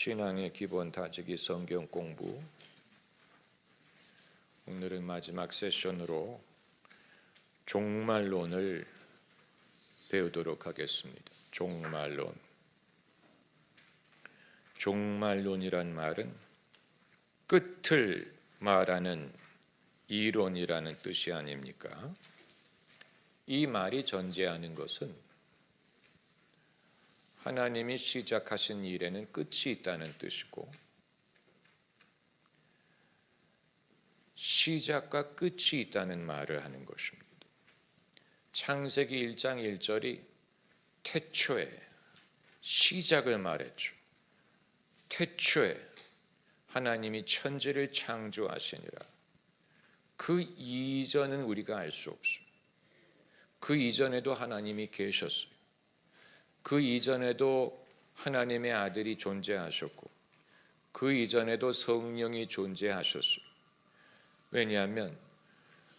신앙의 기본 다지기 성경 공부. 오늘은 마지막 세션으로 종말론을 배우도록 하겠습니다. 종말론이란 말은 끝을 말하는 이론이라는 뜻이 아닙니까? 이 말이 전제하는 것은 하나님이 시작하신 일에는 끝이 있다는 뜻이고, 시작과 끝이 있다는 말을 하는 것입니다. 창세기 1장 1절이 태초에 시작을 말했죠. 태초에 하나님이 천지를 창조하시니라. 그 이전은 우리가 알 수 없어요. 그 이전에도 하나님이 계셨어요. 그 이전에도 하나님의 아들이 존재하셨고, 그 이전에도 성령이 존재하셨어요. 왜냐하면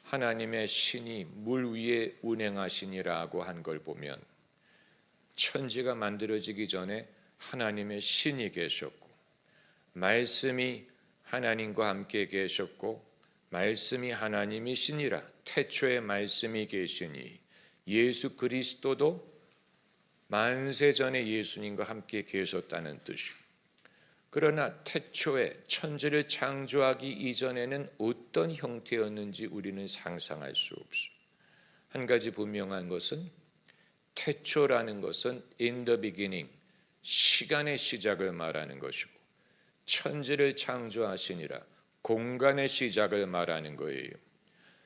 하나님의 신이 물 위에 운행하시니라고 한 걸 보면 천지가 만들어지기 전에 하나님의 신이 계셨고, 말씀이 하나님과 함께 계셨고, 말씀이 하나님이 신이라. 태초에 말씀이 계시니 예수 그리스도도 만세 전에 예수님과 함께 계셨다는 뜻이에요. 그러나 태초에 천지를 창조하기 이전에는 어떤 형태였는지 우리는 상상할 수 없어요. 한 가지 분명한 것은 태초라는 것은 in the beginning, 시간의 시작을 말하는 것이고, 천지를 창조하시니라, 공간의 시작을 말하는 거예요.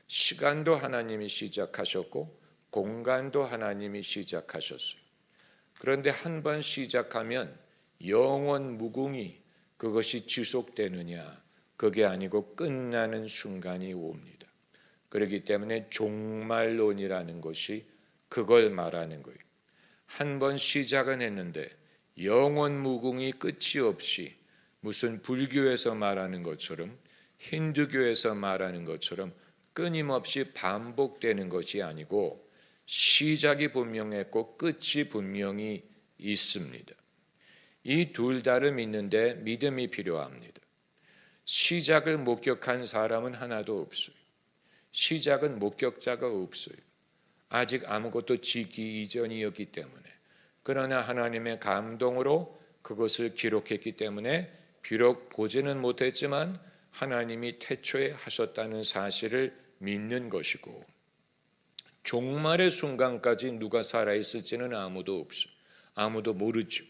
시간도 하나님이 시작하셨고 공간도 하나님이 시작하셨어요. 그런데 한 번 시작하면 영원 무궁히 그것이 지속되느냐, 그게 아니고 끝나는 순간이 옵니다. 그렇기 때문에 종말론이라는 것이 그걸 말하는 거예요. 한 번 시작은 했는데 영원 무궁히 끝이 없이, 무슨 불교에서 말하는 것처럼, 힌두교에서 말하는 것처럼 끊임없이 반복되는 것이 아니고 시작이 분명했고 끝이 분명히 있습니다. 이 둘 다를 믿는데 믿음이 필요합니다. 시작을 목격한 사람은 하나도 없어요. 시작은 목격자가 없어요. 아직 아무것도 지기 이전이었기 때문에. 그러나 하나님의 감동으로 그것을 기록했기 때문에 비록 보지는 못했지만 하나님이 태초에 하셨다는 사실을 믿는 것이고, 종말의 순간까지 누가 살아있을지는 아무도 없어요. 아무도 모르죠.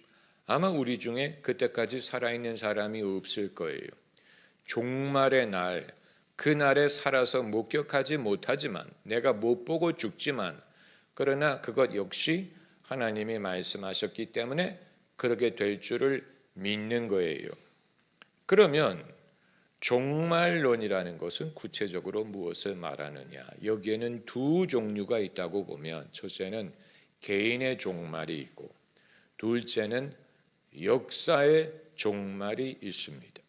아마 우리 중에 그때까지 살아있는 사람이 없을 거예요. 종말의 날, 그날에 살아서 목격하지 못하지만, 내가 못 보고 죽지만, 그러나 그것 역시 하나님이 말씀하셨기 때문에 그렇게 될 줄을 믿는 거예요. 그러면 종말론이라는 것은 구체적으로 무엇을 말하느냐? 여기에는 두 종류가 있다고 보면, 첫째는 개인의 종말이 있고, 둘째는 역사의 종말이 있습니다.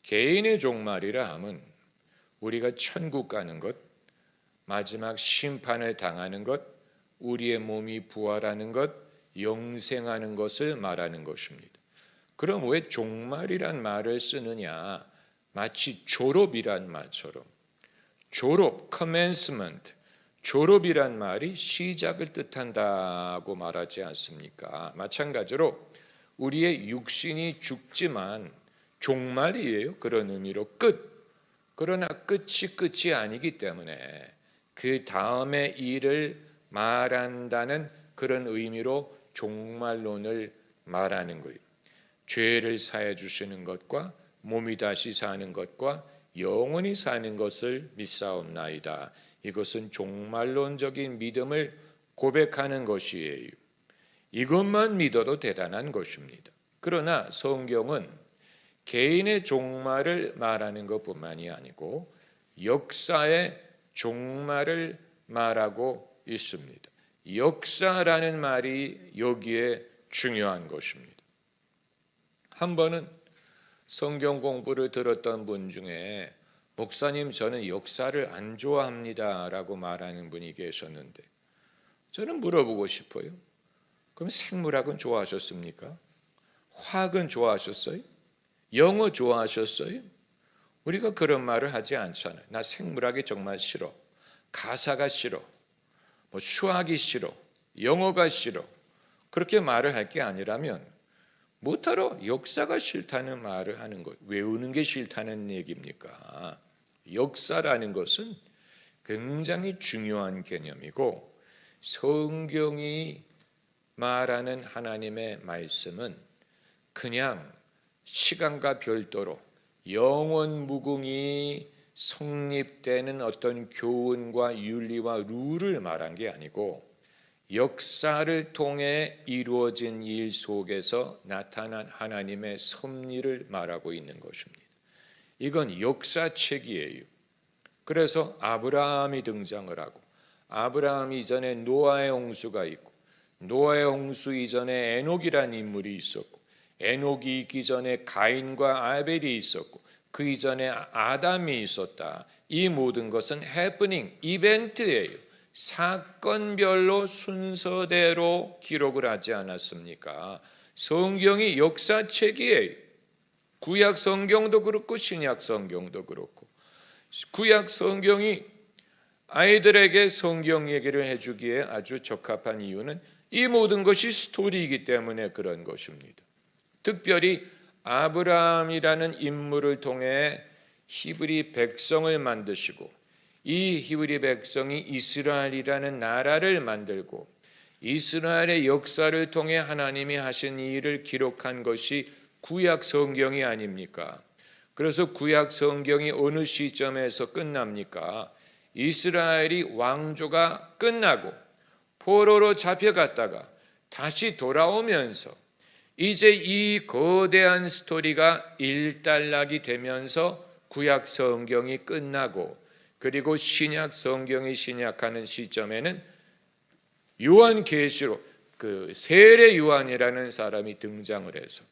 개인의 종말이라 함은 우리가 천국 가는 것, 마지막 심판을 당하는 것, 우리의 몸이 부활하는 것, 영생하는 것을 말하는 것입니다. 그럼 왜 종말이란 말을 쓰느냐? 마치 졸업이란 말처럼, 졸업, commencement, 졸업이란 말이 시작을 뜻한다고 말하지 않습니까? 마찬가지로 우리의 육신이 죽지만 종말이에요. 그런 의미로 끝. 그러나 끝이 아니기 때문에 그 다음의 일을 말한다는 그런 의미로 종말론을 말하는 거예요. 죄를 사해 주시는 것과 몸이 다시 사는 것과 영원히 사는 것을 믿사옵나이다. 이것은 종말론적인 믿음을 고백하는 것이에요. 이것만 믿어도 대단한 것입니다. 그러나 성경은 개인의 종말을 말하는 것뿐만이 아니고 역사의 종말을 말하고 있습니다. 역사라는 말이 여기에 중요한 것입니다. 한 번은 성경 공부를 들었던 분 중에, 목사님 저는 역사를 안 좋아합니다 라고 말하는 분이 계셨는데, 저는 물어보고 싶어요. 그럼 생물학은 좋아하셨습니까? 화학은 좋아하셨어요? 영어 좋아하셨어요? 우리가 그런 말을 하지 않잖아요. 나 생물학이 정말 싫어. 가사가 싫어. 수학이 싫어. 영어가 싫어. 그렇게 말을 할 게 아니라면 못하러 역사가 싫다는 말을 하는 것, 외우는 게 싫다는 얘기입니까? 역사라는 것은 굉장히 중요한 개념이고 성경이 말하는 하나님의 말씀은 그냥 시간과 별도로 영원 무궁히 성립되는 어떤 교훈과 윤리와 룰을 말한 게 아니고 역사를 통해 이루어진 일 속에서 나타난 하나님의 섭리를 말하고 있는 것입니다. 이건 역사책이에요. 그래서 아브라함이 등장을 하고 아브라함 이전에 노아의 홍수가 있고 노아의 홍수 이전에 에녹이라는 인물이 있었고 에녹이 있기 전에 가인과 아벨이 있었고 그 이전에 아담이 있었다. 이 모든 것은 해프닝, 이벤트예요. 사건별로 순서대로 기록을 하지 않았습니까? 성경이 역사책이에요. 구약 성경도 그렇고 신약 성경도 그렇고 구약 성경이 아이들에게 성경 얘기를 해주기에 아주 적합한 이유는 이 모든 것이 스토리이기 때문에 그런 것입니다. 특별히 아브라함이라는 인물을 통해 히브리 백성을 만드시고 이 히브리 백성이 이스라엘이라는 나라를 만들고 이스라엘의 역사를 통해 하나님이 하신 일을 기록한 것이 구약 성경이 아닙니까? 그래서 구약 성경이 어느 시점에서 끝납니까? 이스라엘이 왕조가 끝나고 포로로 잡혀갔다가 다시 돌아오면서 이제 이 거대한 스토리가 일단락이 되면서 구약 성경이 끝나고 그리고 신약 성경이 신약하는 시점에는 요한계시록 그 세례 요한이라는 사람이 등장을 해서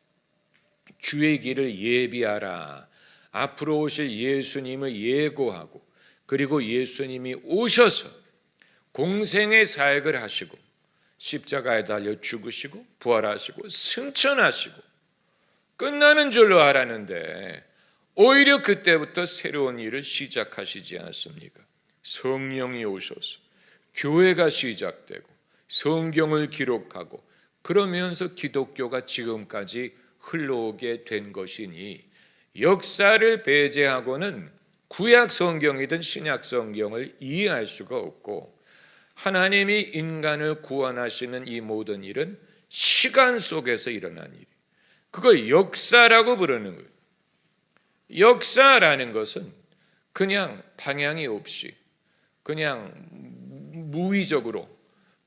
주의 길을 예비하라. 앞으로 오실 예수님을 예고하고 그리고 예수님이 오셔서 공생의 사역을 하시고 십자가에 달려 죽으시고 부활하시고 승천하시고 끝나는 줄로 알았는데 오히려 그때부터 새로운 일을 시작하시지 않았습니까? 성령이 오셔서 교회가 시작되고 성경을 기록하고 그러면서 기독교가 지금까지 흘러오게 된 것이니 역사를 배제하고는 구약 성경이든 신약 성경을 이해할 수가 없고 하나님이 인간을 구원하시는 이 모든 일은 시간 속에서 일어난 일. 그걸 역사라고 부르는 거예요. 역사라는 것은 그냥 방향이 없이 그냥 무의적으로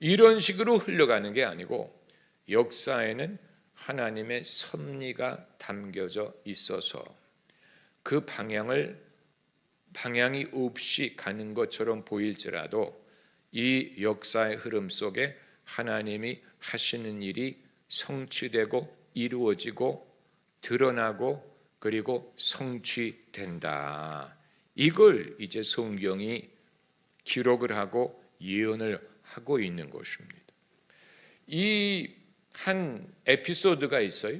이런 식으로 흘러가는 게 아니고 역사에는 하나님의 섭리가 담겨져 있어서 그 방향이 없이 가는 것처럼 보일지라도 이 역사의 흐름 속에 하나님이 하시는 일이 성취되고 이루어지고 드러나고 그리고 성취된다. 이걸 이제 성경이 기록을 하고 예언을 하고 있는 것입니다. 이 한 에피소드가 있어요.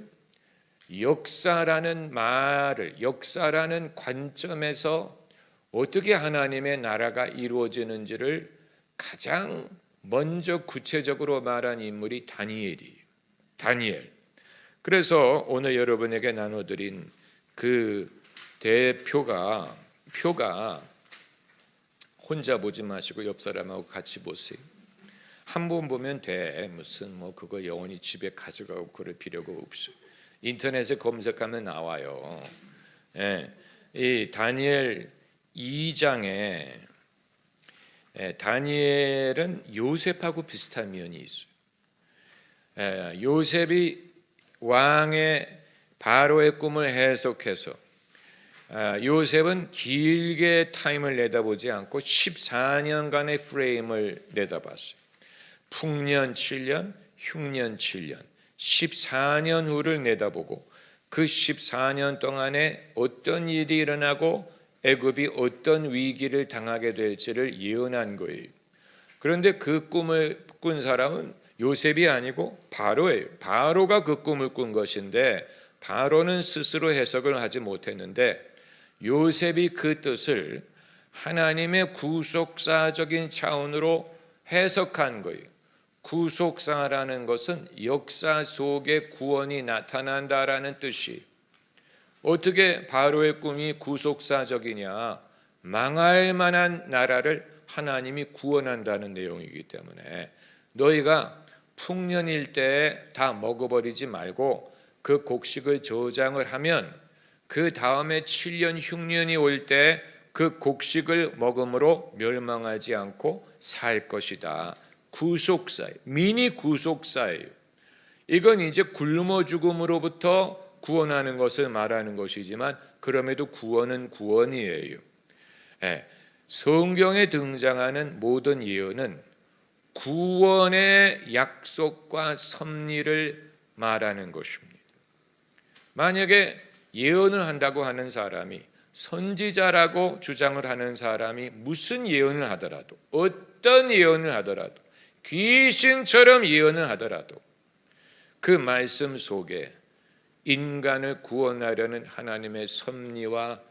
역사라는 말을 역사라는 관점에서 어떻게 하나님의 나라가 이루어지는지를 가장 먼저 구체적으로 말한 인물이 다니엘이에요. 다니엘. 그래서 오늘 여러분에게 나눠드린 그 표가 혼자 보지 마시고 옆 사람하고 같이 보세요. 한 번 보면 돼. 무슨 그거 영원히 집에 가져가고 그럴 필요가 없어요. 인터넷에 검색하면 나와요. 예, 이 다니엘 2장에 다니엘은 요셉하고 비슷한 면이 있어요. 요셉이 왕의 바로의 꿈을 해석해서 요셉은 길게 타임을 내다보지 않고 14년간의 프레임을 내다봤어요. 풍년 7년, 흉년 7년, 14년 후를 내다보고 그 14년 동안에 어떤 일이 일어나고 애굽이 어떤 위기를 당하게 될지를 예언한 거예요. 그런데 그 꿈을 꾼 사람은 요셉이 아니고 바로예요. 바로가 그 꿈을 꾼 것인데 바로는 스스로 해석을 하지 못했는데 요셉이 그 뜻을 하나님의 구속사적인 차원으로 해석한 거예요. 구속사라는 것은 역사 속에 구원이 나타난다라는 뜻이. 어떻게 바로의 꿈이 구속사적이냐? 망할 만한 나라를 하나님이 구원한다는 내용이기 때문에 너희가 풍년일 때에 다 먹어버리지 말고 그 곡식을 저장을 하면 그 다음에 7년 흉년이 올 때 그 곡식을 먹음으로 멸망하지 않고 살 것이다. 구속사예요. 미니 구속사예요. 이건 이제 굶어 죽음으로부터 구원하는 것을 말하는 것이지만 그럼에도 구원은 구원이에요. 성경에 등장하는 모든 예언은 구원의 약속과 섭리를 말하는 것입니다. 만약에 예언을 한다고 하는 사람이 선지자라고 주장을 하는 사람이 무슨 예언을 하더라도 어떤 예언을 하더라도 귀신처럼 예언을 하더라도 그 말씀 속에 인간을 구원하려는 하나님의 섭리와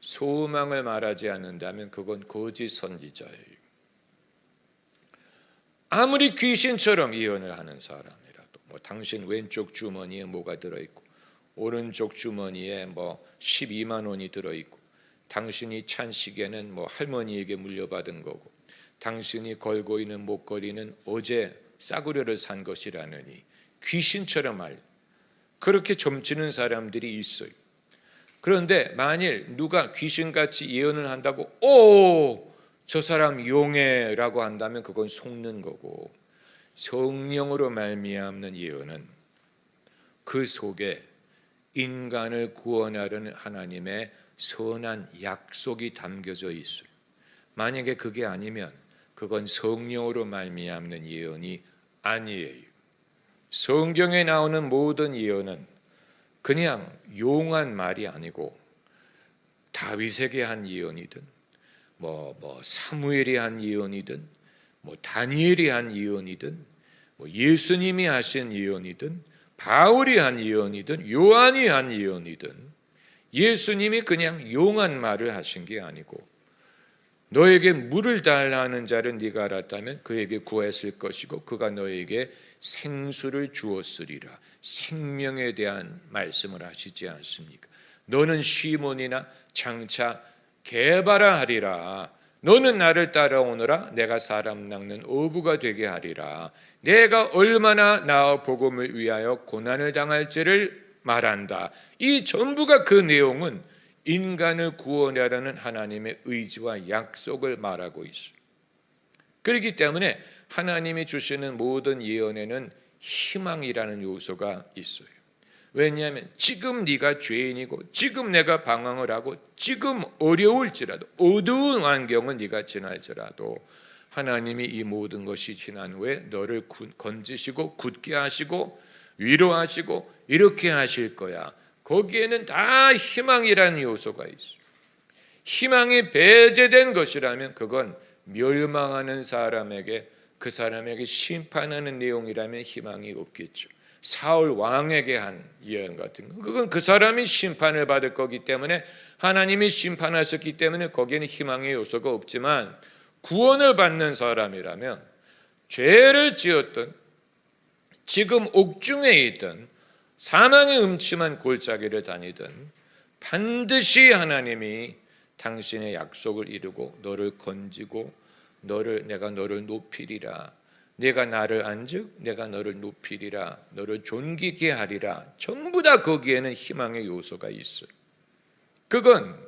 소망을 말하지 않는다면 그건 거짓 선지자예요. 아무리 귀신처럼 예언을 하는 사람이라도 당신 왼쪽 주머니에 뭐가 들어있고 오른쪽 주머니에 12만 원이 들어있고 당신이 찬 시계는 할머니에게 물려받은 거고 당신이 걸고 있는 목걸이는 어제 싸구려를 산 것이라느니 귀신처럼 그렇게 점치는 사람들이 있어요. 그런데 만일 누가 귀신같이 예언을 한다고 저 사람 용해라고 한다면 그건 속는 거고, 성령으로 말미암는 예언은 그 속에 인간을 구원하려는 하나님의 선한 약속이 담겨져 있어요. 만약에 그게 아니면 그건 성령으로 말미암는 예언이 아니에요. 성경에 나오는 모든 예언은 그냥 용한 말이 아니고 다윗에게 한 예언이든 사무엘이 한 예언이든 다니엘이 한 예언이든 예수님이 하신 예언이든 바울이 한 예언이든 요한이 한 예언이든 예수님이 그냥 용한 말을 하신 게 아니고 너에게 물을 달라는 자를 네가 알았다면 그에게 구했을 것이고 그가 너에게 생수를 주었으리라. 생명에 대한 말씀을 하시지 않습니까? 너는 시몬이나 장차 게바라 하리라. 너는 나를 따라오너라. 내가 사람 낚는 어부가 되게 하리라. 내가 얼마나 나 복음을 위하여 고난을 당할지를 말한다. 이 전부가 그 내용은 인간을 구원하려는 하나님의 의지와 약속을 말하고 있어요. 그렇기 때문에 하나님이 주시는 모든 예언에는 희망이라는 요소가 있어요. 왜냐하면 지금 네가 죄인이고 지금 내가 방황을 하고 지금 어려울지라도 어두운 환경은 네가 지날지라도 하나님이 이 모든 것이 지난 후에 너를 건지시고 굳게 하시고 위로하시고 이렇게 하실 거야. 거기에는 다 희망이라는 요소가 있어요. 희망이 배제된 것이라면 그건 멸망하는 사람에게 그 사람에게 심판하는 내용이라면 희망이 없겠죠. 사울 왕에게 한 예언 같은 거, 그건 그 사람이 심판을 받을 거기 때문에 하나님이 심판하셨기 때문에 거기에는 희망의 요소가 없지만 구원을 받는 사람이라면 죄를 지었던 지금 옥중에 있던 사망의 음침한 골짜기를 다니든 반드시 하나님이 당신의 약속을 이루고 너를 건지고 내가 너를 높이리라. 내가 나를 안즉 내가 너를 높이리라. 너를 존귀케 하리라. 전부 다 거기에는 희망의 요소가 있어요. 그건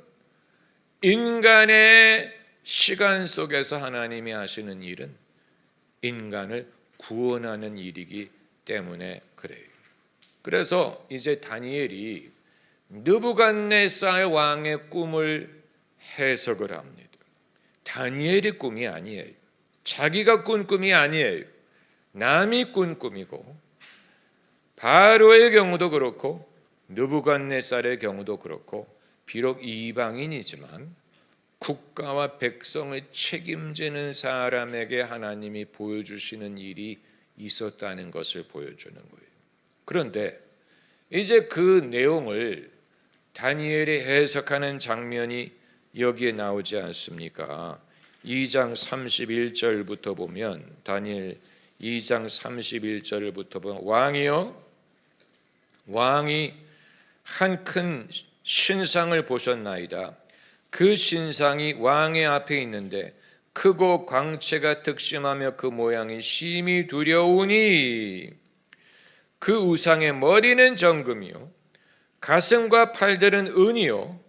인간의 시간 속에서 하나님이 하시는 일은 인간을 구원하는 일이기 때문에 그래요. 그래서 이제 다니엘이 느부갓네살 왕의 꿈을 해석을 합니다. 다니엘의 꿈이 아니에요. 자기가 꾼 꿈이 아니에요. 남이 꾼 꿈이고 바로의 경우도 그렇고 느부갓네살의 경우도 그렇고 비록 이방인이지만 국가와 백성을 책임지는 사람에게 하나님이 보여주시는 일이 있었다는 것을 보여주는 거예요. 그런데 이제 그 내용을 다니엘이 해석하는 장면이 여기에 나오지 않습니까? 2장 31절부터 보면, 다니엘 2장 31절부터 보면, 왕이 한 큰 신상을 보셨나이다. 그 신상이 왕의 앞에 있는데 크고 광채가 특심하며 그 모양이 심히 두려우니 그 우상의 머리는 정금이요 가슴과 팔들은 은이요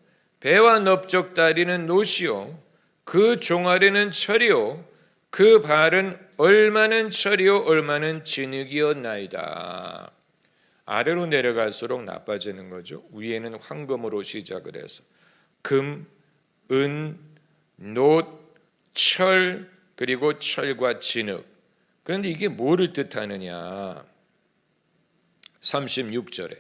배와 넓적다리는 노시요 그 종아리는 철이요 그 발은 얼마는 철이요 얼마는 진흙이었나이다. 아래로 내려갈수록 나빠지는 거죠. 위에는 황금으로 시작을 해서 금, 은, 놋, 철, 그리고 철과 진흙. 그런데 이게 뭐를 뜻하느냐? 36절에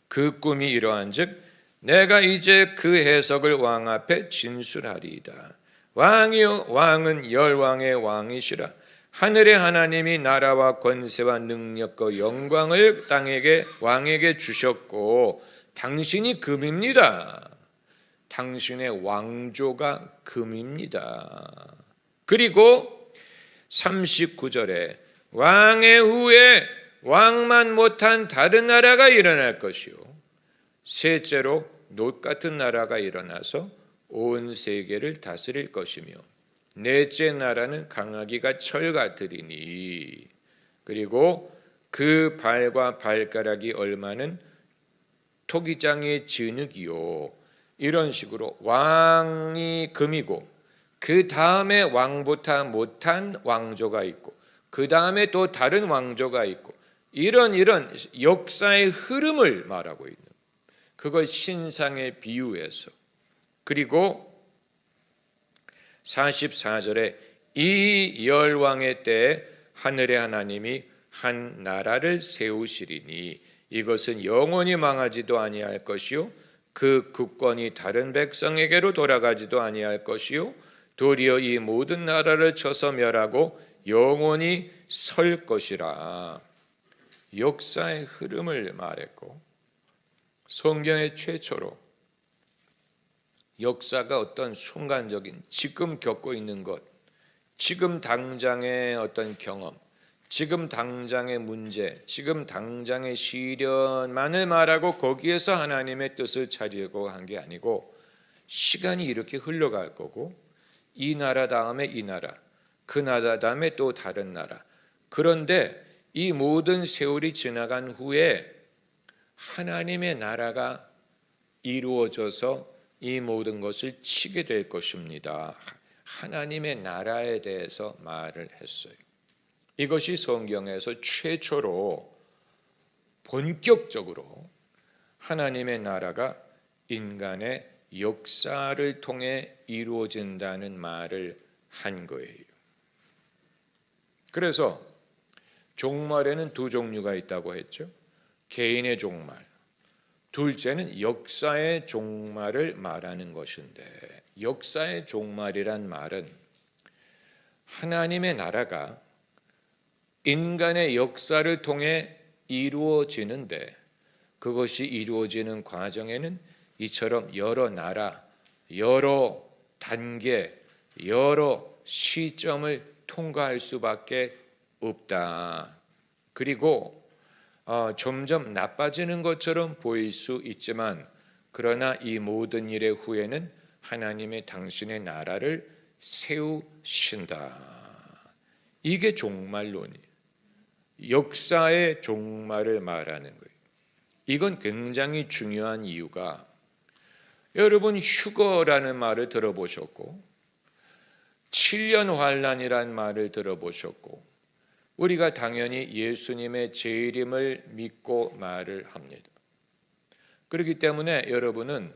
그 꿈이 이러한즉 내가 이제 그 해석을 왕 앞에 진술하리이다. 왕이요 왕은 열왕의 왕이시라. 하늘의 하나님이 나라와 권세와 능력과 영광을 왕에게 주셨고 당신이 금입니다. 당신의 왕조가 금입니다. 그리고 39절에 왕의 후에 왕만 못한 다른 나라가 일어날 것이요 셋째로 놋 같은 나라가 일어나서 온 세계를 다스릴 것이며 넷째 나라는 강하기가 철 같으리니 그리고 그 발과 발가락이 얼마는 토기장의 진흙이요. 이런 식으로 왕이 금이고 그 다음에 왕보다 못한 왕조가 있고 그 다음에 또 다른 왕조가 있고 이런 역사의 흐름을 말하고 있는 그걸 신상에 비유해서 그리고 44절에 이 열왕의 때에 하늘의 하나님이 한 나라를 세우시리니 이것은 영원히 망하지도 아니할 것이요 그 국권이 다른 백성에게로 돌아가지도 아니할 것이요 도리어 이 모든 나라를 쳐서 멸하고 영원히 설 것이라. 역사의 흐름을 말했고 성경의 최초로 역사가 어떤 순간적인 지금 겪고 있는 것, 지금 당장의 어떤 경험, 지금 당장의 문제, 지금 당장의 시련만을 말하고 거기에서 하나님의 뜻을 차리려고 한 게 아니고 시간이 이렇게 흘러갈 거고 이 나라 다음에 이 나라, 그 나라 다음에 또 다른 나라. 그런데 이 모든 세월이 지나간 후에 하나님의 나라가 이루어져서 이 모든 것을 치게 될 것입니다. 하나님의 나라에 대해서 말을 했어요. 이것이 성경에서 최초로 본격적으로 하나님의 나라가 인간의 역사를 통해 이루어진다는 말을 한 거예요. 그래서 종말에는 두 종류가 있다고 했죠. 개인의 종말, 둘째는 역사의 종말을 말하는 것인데 역사의 종말이란 말은 하나님의 나라가 인간의 역사를 통해 이루어지는데 그것이 이루어지는 과정에는 이처럼 여러 나라, 여러 단계, 여러 시점을 통과할 수밖에 없다. 그리고 점점 나빠지는 것처럼 보일 수 있지만 그러나 이 모든 일의 후에는 하나님의 당신의 나라를 세우신다. 이게 종말론이에요. 역사의 종말을 말하는 거예요. 이건 굉장히 중요한 이유가 여러분 휴거라는 말을 들어보셨고 7년 환란이라는 말을 들어보셨고 우리가 당연히 예수님의 재림을 믿고 말을 합니다. 그렇기 때문에 여러분은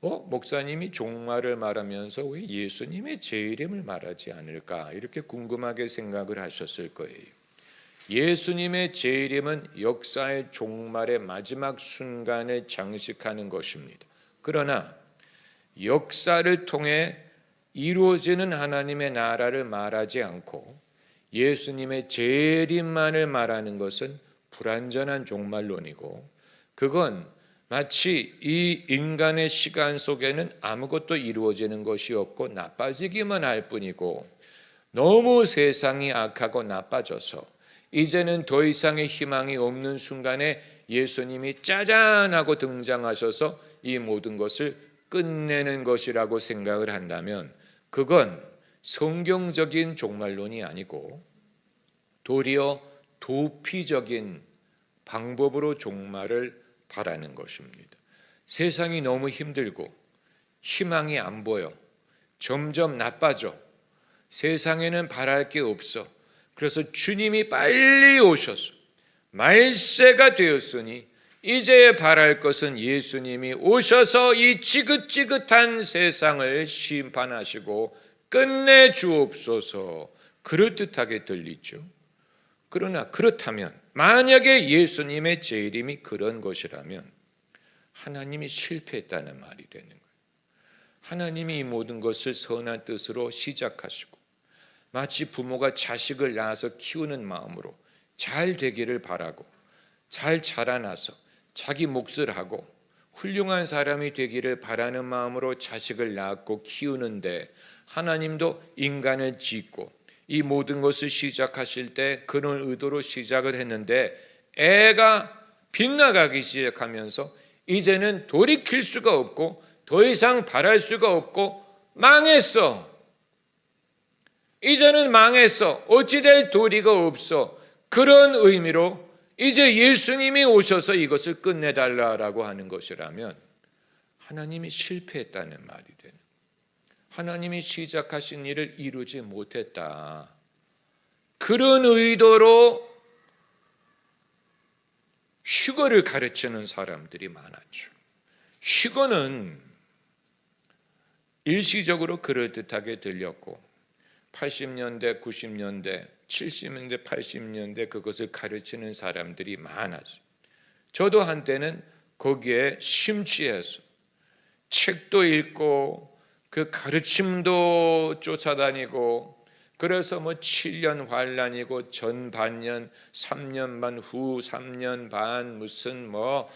목사님이 종말을 말하면서 왜 예수님의 재림을 말하지 않을까 이렇게 궁금하게 생각을 하셨을 거예요. 예수님의 재림은 역사의 종말의 마지막 순간을 장식하는 것입니다. 그러나 역사를 통해 이루어지는 하나님의 나라를 말하지 않고 예수님의 재림만을 말하는 것은 불완전한 종말론이고 그건 마치 이 인간의 시간 속에는 아무것도 이루어지는 것이 없고 나빠지기만 할 뿐이고, 너무 세상이 악하고 나빠져서 이제는 더 이상의 희망이 없는 순간에 예수님이 짜잔 하고 등장하셔서 이 모든 것을 끝내는 것이라고 생각을 한다면, 그건 성경적인 종말론이 아니고 도리어 도피적인 방법으로 종말을 바라는 것입니다. 세상이 너무 힘들고 희망이 안 보여, 점점 나빠져, 세상에는 바랄 게 없어. 그래서 주님이 빨리 오셔서 말세가 되었으니 이제 바랄 것은 예수님이 오셔서 이 지긋지긋한 세상을 심판하시고 끝내 주옵소서, 그럴듯하게 들리죠. 그러나 그렇다면, 만약에 예수님의 재림이 그런 것이라면 하나님이 실패했다는 말이 되는 거예요. 하나님이 이 모든 것을 선한 뜻으로 시작하시고, 마치 부모가 자식을 낳아서 키우는 마음으로 잘 되기를 바라고, 잘 자라나서 자기 몫을 하고 훌륭한 사람이 되기를 바라는 마음으로 자식을 낳고 키우는데, 하나님도 인간을 짓고 이 모든 것을 시작하실 때 그런 의도로 시작을 했는데, 애가 빗나가기 시작하면서 이제는 돌이킬 수가 없고 더 이상 바랄 수가 없고 망했어. 이제는 망했어. 어찌 될 도리가 없어. 그런 의미로 이제 예수님이 오셔서 이것을 끝내달라고 하는 것이라면 하나님이 실패했다는 말이 되는, 하나님이 시작하신 일을 이루지 못했다, 그런 의도로 휴거를 가르치는 사람들이 많았죠. 휴거는 일시적으로 그럴듯하게 들렸고 80년대, 90년대, 70년대, 80년대 그것을 가르치는 사람들이 많았어요. 저도 한때는 거기에 심취해서 책도 읽고 그 가르침도 쫓아다니고, 그래서 뭐 7년 환란이고 전반년, 3년 반, 후 3년 반, 무슨 뭐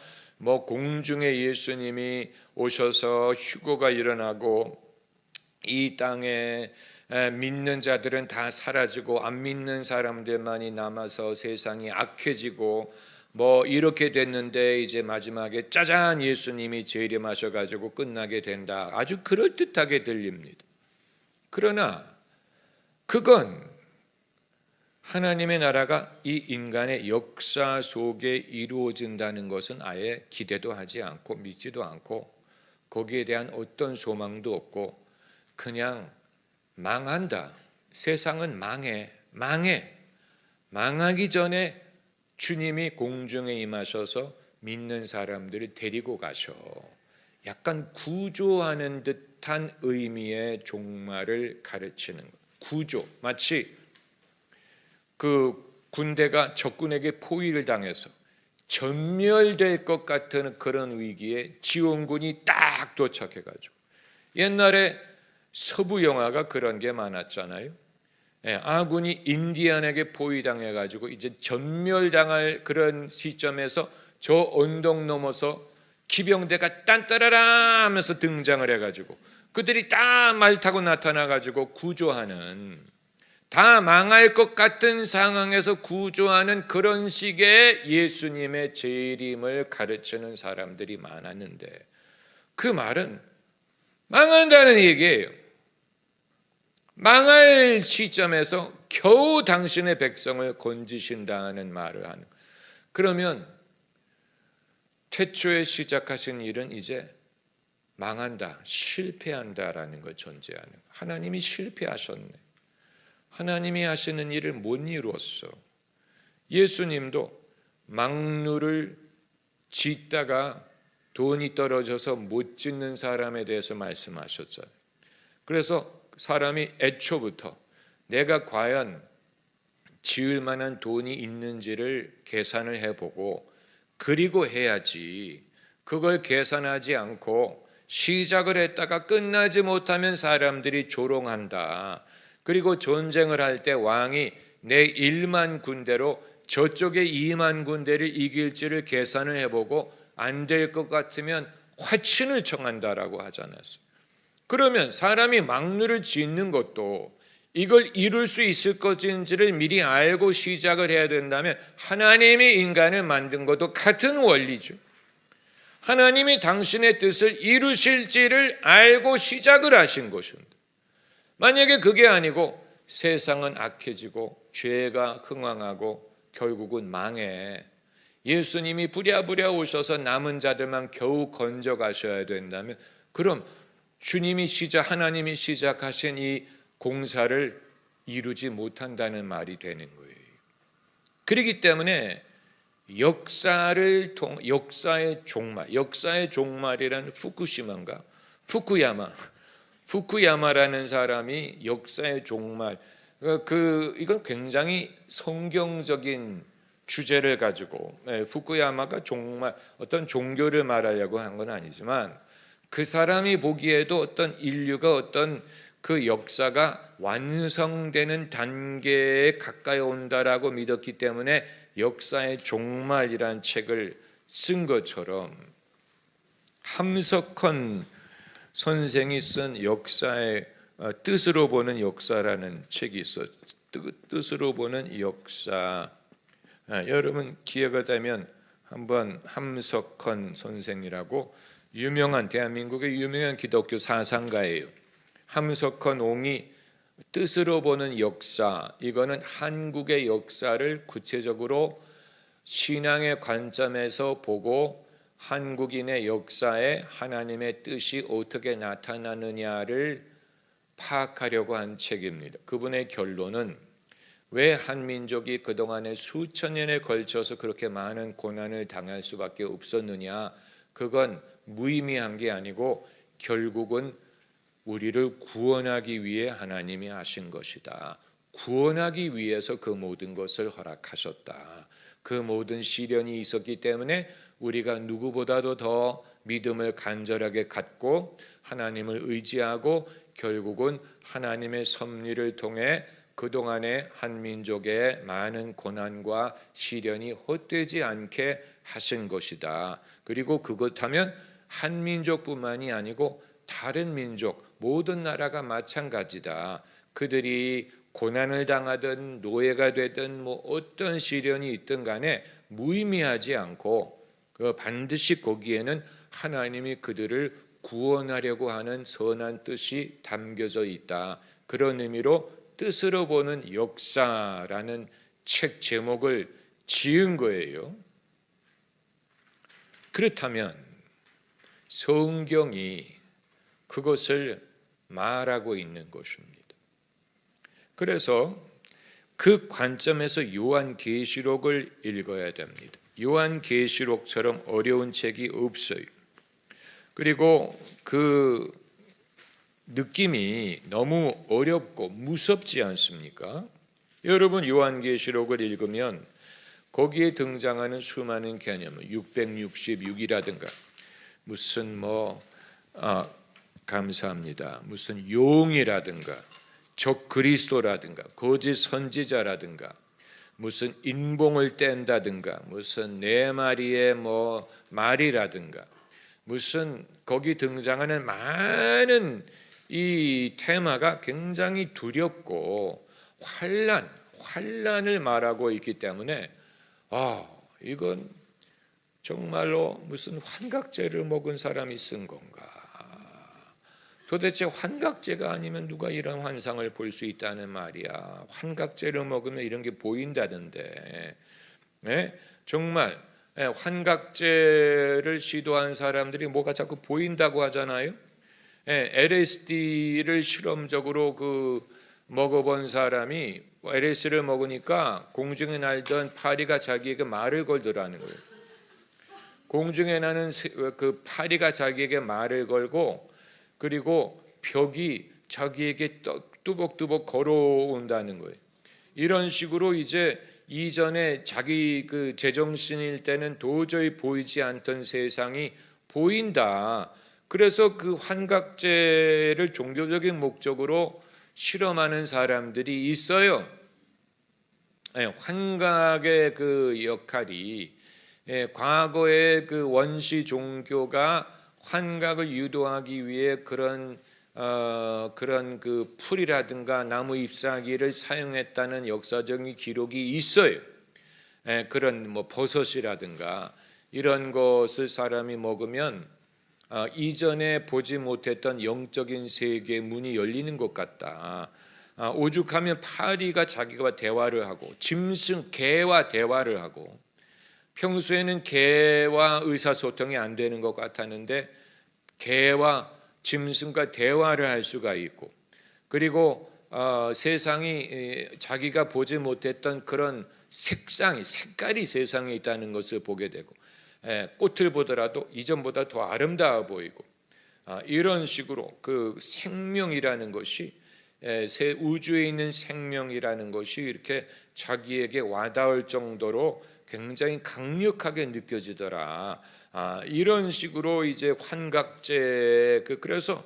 공중에 예수님이 오셔서 휴거가 일어나고 이 땅에 믿는 자들은 다 사라지고 안 믿는 사람들만이 남아서 세상이 악해지고 뭐 이렇게 됐는데, 이제 마지막에 짜잔 예수님이 재림하셔가지고 끝나게 된다, 아주 그럴듯하게 들립니다. 그러나 그건 하나님의 나라가 이 인간의 역사 속에 이루어진다는 것은 아예 기대도 하지 않고 믿지도 않고 거기에 대한 어떤 소망도 없고, 그냥 망한다, 세상은 망하기 전에 주님이 공중에 임하셔서 믿는 사람들을 데리고 가셔, 약간 구조하는 듯한 의미의 종말을 가르치는 것. 구조, 마치 그 군대가 적군에게 포위를 당해서 전멸될 것 같은 그런 위기에 지원군이 딱 도착해가지고, 옛날에 서부 영화가 그런 게 많았잖아요. 아군이 인디안에게 포위당해가지고 이제 전멸당할 그런 시점에서 저 언덕 넘어서 기병대가 딴따라라 하면서 등장을 해가지고 그들이 다 말 타고 나타나가지고 구조하는, 다 망할 것 같은 상황에서 구조하는 그런 식의 예수님의 재림을 가르치는 사람들이 많았는데, 그 말은 망한다는 얘기예요. 망할 시점에서 겨우 당신의 백성을 건지신다는 말을 하는. 그러면 태초에 시작하신 일은 이제 망한다, 실패한다라는 걸 전제하는. 하나님이 실패하셨네. 하나님이 하시는 일을 못 이루었어. 예수님도 망루를 짓다가 돈이 떨어져서 못 짓는 사람에 대해서 말씀하셨잖아요. 그래서 사람이 애초부터 내가 과연 지을 만한 돈이 있는지를 계산을 해보고 그리고 해야지, 그걸 계산하지 않고 시작을 했다가 끝나지 못하면 사람들이 조롱한다. 그리고 전쟁을 할 때 왕이 내 1만 군대로 저쪽의 2만 군대를 이길지를 계산을 해보고 안 될 것 같으면 화친을 청한다라고 하지 않았어요? 그러면 사람이 막루를 짓는 것도 이걸 이룰 수 있을 것인지를 미리 알고 시작을 해야 된다면 하나님이 인간을 만든 것도 같은 원리죠. 하나님이 당신의 뜻을 이루실지를 알고 시작을 하신 것입니다. 만약에 그게 아니고 세상은 악해지고 죄가 흥왕하고 결국은 망해. 예수님이 부랴부랴 오셔서 남은 자들만 겨우 건져 가셔야 된다면 그럼 주님이 하나님이 시작하신 이 공사를 이루지 못한다는 말이 되는 거예요. 그렇기 때문에 역사의 종말이란 후쿠야마라는 사람이 역사의 종말, 이건 굉장히 성경적인 주제를 가지고 후쿠야마가 종말 어떤 종교를 말하려고 한 건 아니지만 그 사람이 보기에도 어떤 인류가 어떤 그 역사가 완성되는 단계에 가까이 온다라고 믿었기 때문에 역사의 종말이라는 책을 쓴 것처럼 함석헌 선생이 쓴 역사의 뜻으로 보는 역사라는 책이 있어. 뜻으로 보는 역사. 여러분 기회가 되면 한번 함석헌 선생이라고 대한민국의 유명한 기독교 사상가예요. 함석헌 옹이 뜻으로 보는 역사, 이거는 한국의 역사를 구체적으로 신앙의 관점에서 보고 한국인의 역사에 하나님의 뜻이 어떻게 나타나느냐를 파악하려고 한 책입니다. 그분의 결론은 왜 한민족이 그동안에 수천 년에 걸쳐서 그렇게 많은 고난을 당할 수밖에 없었느냐, 그건 무의미한 게 아니고 결국은 우리를 구원하기 위해 하나님이 하신 것이다. 구원하기 위해서 그 모든 것을 허락하셨다. 그 모든 시련이 있었기 때문에 우리가 누구보다도 더 믿음을 간절하게 갖고 하나님을 의지하고 결국은 하나님의 섭리를 통해 그동안의 한민족의 많은 고난과 시련이 헛되지 않게 하신 것이다. 그리고 그렇다면 한민족뿐만이 아니고 다른 민족, 모든 나라가 마찬가지다. 그들이 고난을 당하든 노예가 되든 어떤 시련이 있든 간에 무의미하지 않고 반드시 거기에는 하나님이 그들을 구원하려고 하는 선한 뜻이 담겨져 있다. 그런 의미로 뜻으로 보는 역사라는 책 제목을 지은 거예요. 그렇다면 성경이 그것을 말하고 있는 것입니다. 그래서 그 관점에서 요한계시록을 읽어야 됩니다. 요한계시록처럼 어려운 책이 없어요. 그리고 그 느낌이 너무 어렵고 무섭지 않습니까? 여러분 요한계시록을 읽으면 거기에 등장하는 수많은 개념, 666이라든가 무슨 감사합니다. 무슨 용이라든가 적 그리스도라든가 거짓 선지자라든가 무슨 인봉을 뗀다든가 무슨 네 마리의 말이라든가 무슨 거기 등장하는 많은 이 테마가 굉장히 두렵고 환란을 말하고 있기 때문에 이건 정말로 무슨 환각제를 먹은 사람이 쓴 건가? 도대체 환각제가 아니면 누가 이런 환상을 볼 수 있다는 말이야. 환각제를 먹으면 이런 게 보인다던데. 정말 환각제를 시도한 사람들이 뭐가 자꾸 보인다고 하잖아요. LSD를 실험적으로 먹어본 사람이 LSD를 먹으니까 공중에 날던 파리가 자기에게 말을 걸더라는 거예요. 공중에 나는 그 파리가 자기에게 말을 걸고 그리고 벽이 자기에게 뚜벅뚜벅 걸어온다는 거예요. 이런 식으로 이제 이전에 자기 제정신일 때는 도저히 보이지 않던 세상이 보인다. 그래서 그 환각제를 종교적인 목적으로 실험하는 사람들이 있어요. 환각의 그 역할이 과거의 그 원시 종교가 환각을 유도하기 위해 그런 그 풀이라든가 나무 잎사귀를 사용했다는 역사적인 기록이 있어요. 그런 뭐 버섯이라든가 이런 것을 사람이 먹으면 이전에 보지 못했던 영적인 세계의 문이 열리는 것 같다. 오죽하면 파리가 자기가 대화를 하고 짐승 개와 대화를 하고, 평소에는 개와 의사소통이 안 되는 것 같았는데 개와 짐승과 대화를 할 수가 있고, 그리고 세상이 자기가 보지 못했던 그런 색깔이 세상에 있다는 것을 보게 되고, 꽃을 보더라도 이전보다 더 아름다워 보이고, 이런 식으로 그 생명이라는 것이, 새 우주에 있는 생명이라는 것이 이렇게 자기에게 와닿을 정도로 굉장히 강력하게 느껴지더라. 이런 식으로 이제 환각제, 그래서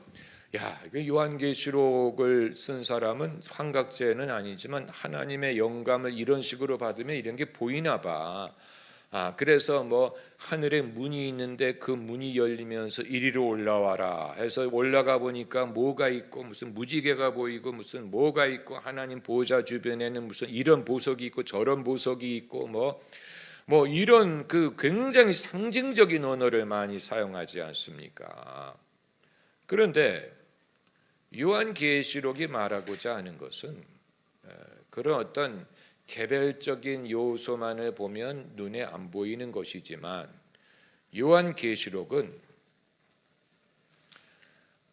요한계시록을 쓴 사람은 환각제는 아니지만 하나님의 영감을 이런 식으로 받으면 이런 게 보이나 봐. 그래서 뭐 하늘에 문이 있는데 그 문이 열리면서 이리로 올라와라 해서 올라가 보니까 뭐가 있고, 무슨 무지개가 보이고, 무슨 뭐가 있고, 하나님 보좌 주변에는 무슨 이런 보석이 있고 저런 보석이 있고, 뭐 이런 그 굉장히 상징적인 언어를 많이 사용하지 않습니까? 그런데 요한계시록이 말하고자 하는 것은 그런 어떤 개별적인 요소만을 보면 눈에 안 보이는 것이지만, 요한계시록은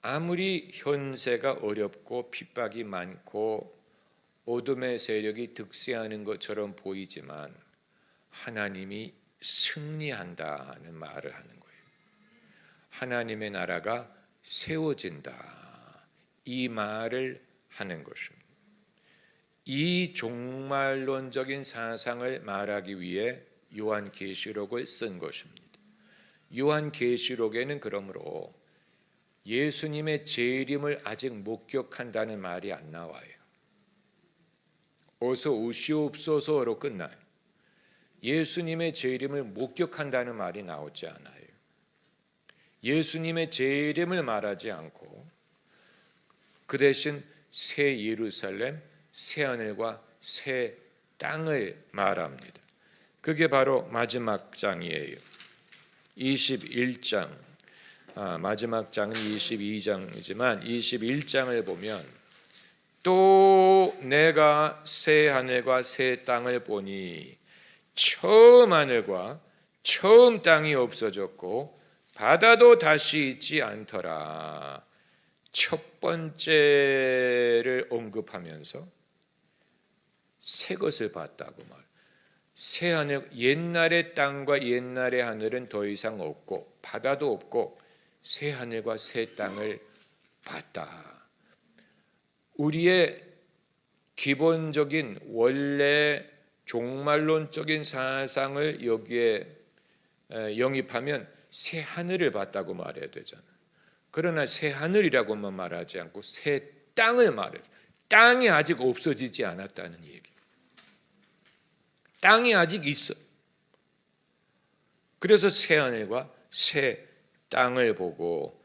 아무리 현세가 어렵고 핍박이 많고 어둠의 세력이 득세하는 것처럼 보이지만 하나님이 승리한다는 말을 하는 거예요. 하나님의 나라가 세워진다, 이 말을 하는 것입니다. 이 종말론적인 사상을 말하기 위해 요한계시록을 쓴 것입니다. 요한계시록에는 그러므로 예수님의 재림을 아직 목격한다는 말이 안 나와요. 어서 오시옵소서로 끝나요. 예수님의 재림을 목격한다는 말이 나오지 않아요. 예수님의 재림을 말하지 않고 그 대신 새 예루살렘, 새 하늘과 새 땅을 말합니다. 그게 바로 마지막 장이에요. 21장, 마지막 장은 22장이지만 21장을 보면, 또 내가 새 하늘과 새 땅을 보니 처음 하늘과 처음 땅이 없어졌고 바다도 다시 있지 않더라. 첫 번째를 언급하면서 새 것을 봤다고 말. 새 하늘, 옛날의 땅과 옛날의 하늘은 더 이상 없고 바다도 없고 새 하늘과 새 땅을 봤다. 우리의 기본적인 원래 종말론적인 사상을 여기에 영입하면 새 하늘을 봤다고 말해야 되잖아. 그러나 새 하늘이라고만 말하지 않고 새 땅을 말해요. 땅이 아직 없어지지 않았다는 얘기. 땅이 아직 있어. 그래서 새 하늘과 새 땅을 보고,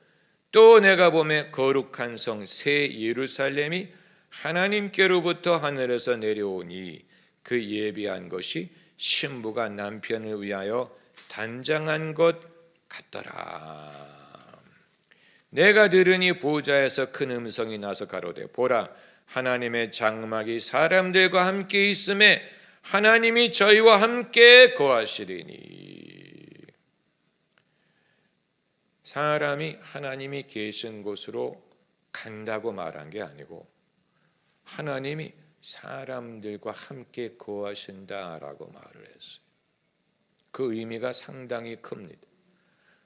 또 내가 보매 거룩한 성 새 예루살렘이 하나님께로부터 하늘에서 내려오니 그 예비한 것이 신부가 남편을 위하여 단장한 것 같더라. 내가 들으니 보좌에서 큰 음성이 나서 가로되, 보라, 하나님의 장막이 사람들과 함께 있음에 하나님이 저희와 함께 거하시리니. 사람이 하나님이 계신 곳으로 간다고 말한 게 아니고 하나님이 사람들과 함께 거하신다라고 말을 했어요. 그 의미가 상당히 큽니다.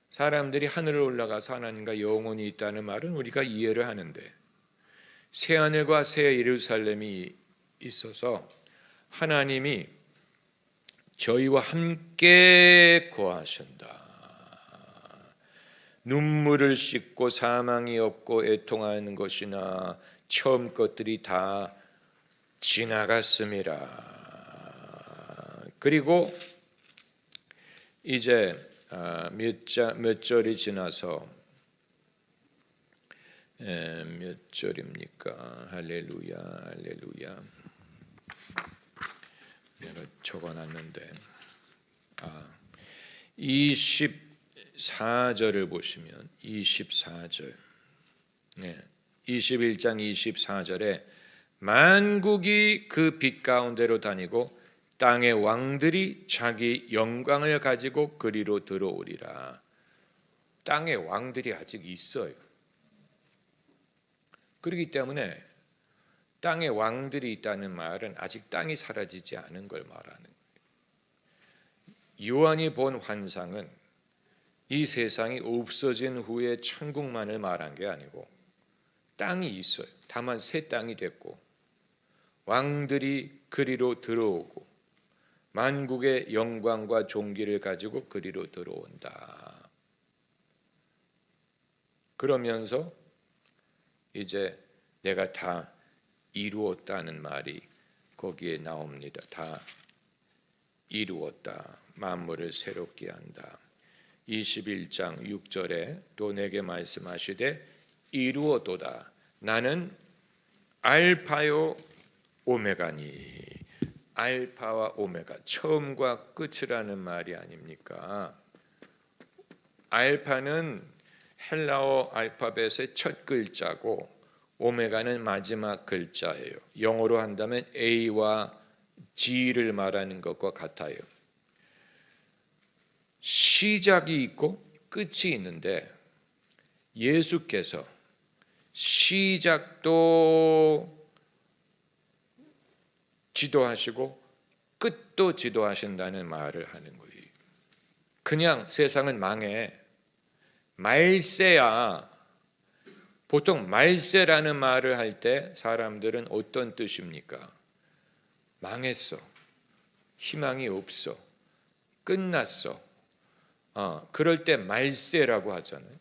사람들이 하늘을 올라가서 하나님과 영원히 있다는 말은 우리가 이해를 하는데, 새 하늘과 새 예루살렘이 있어서 하나님이 저희와 함께 거하신다. 눈물을 씻고 사망이 없고 애통하는 것이나 처음 것들이 다 지나갔음이라. 그리고 이제 몇 절이 지나서 몇 절입니까? 할렐루야, 할렐루야. 내가 적어놨는데 24절을 보시면 24절, 21장 24절에 만국이 그 빛 가운데로 다니고 땅의 왕들이 자기 영광을 가지고 그리로 들어오리라. 땅의 왕들이 아직 있어요. 그렇기 때문에 땅의 왕들이 있다는 말은 아직 땅이 사라지지 않은 걸 말하는 거예요. 요한이 본 환상은 이 세상이 없어진 후에 천국만을 말한 게 아니고 땅이 있어요. 다만 새 땅이 됐고 왕들이 그리로 들어오고 만국의 영광과 존귀를 가지고 그리로 들어온다. 그러면서 이제 내가 다 이루었다는 말이 거기에 나옵니다. 다 이루었다. 만물을 새롭게 한다. 21장 6절에 또 내게 말씀하시되 이루었도다. 나는 알파요 오메가니. 알파와 오메가, 처음과 끝이라는 말이 아닙니까? 알파는 헬라어 알파벳의 첫 글자고 오메가는 마지막 글자예요. 영어로 한다면 A와 G를 말하는 것과 같아요. 시작이 있고 끝이 있는데 예수께서 시작도 지도하시고 끝도 지도하신다는 말을 하는 거예요. 그냥 세상은 망해. 말세야. 보통 말세라는 말을 할 때 사람들은 어떤 뜻입니까? 망했어. 희망이 없어. 끝났어. 그럴 때 말세라고 하잖아요.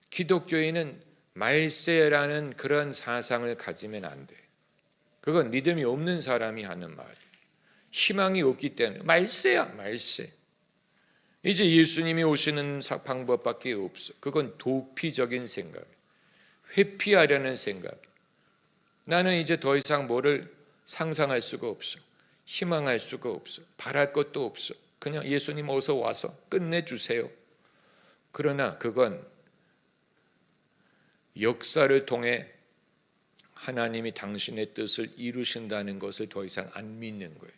기독교인은 말세라는 그런 사상을 가지면 안 돼. 그건 믿음이 없는 사람이 하는 말이에요. 희망이 없기 때문에 말세야, 말세. 이제 예수님이 오시는 방법밖에 없어. 그건 도피적인 생각이에요. 회피하려는 생각. 나는 이제 더 이상 뭐를 상상할 수가 없어. 희망할 수가 없어. 바랄 것도 없어. 그냥 예수님 어서 와서 끝내주세요. 그러나 그건 역사를 통해 하나님이 당신의 뜻을 이루신다는 것을 더 이상 안 믿는 거예요.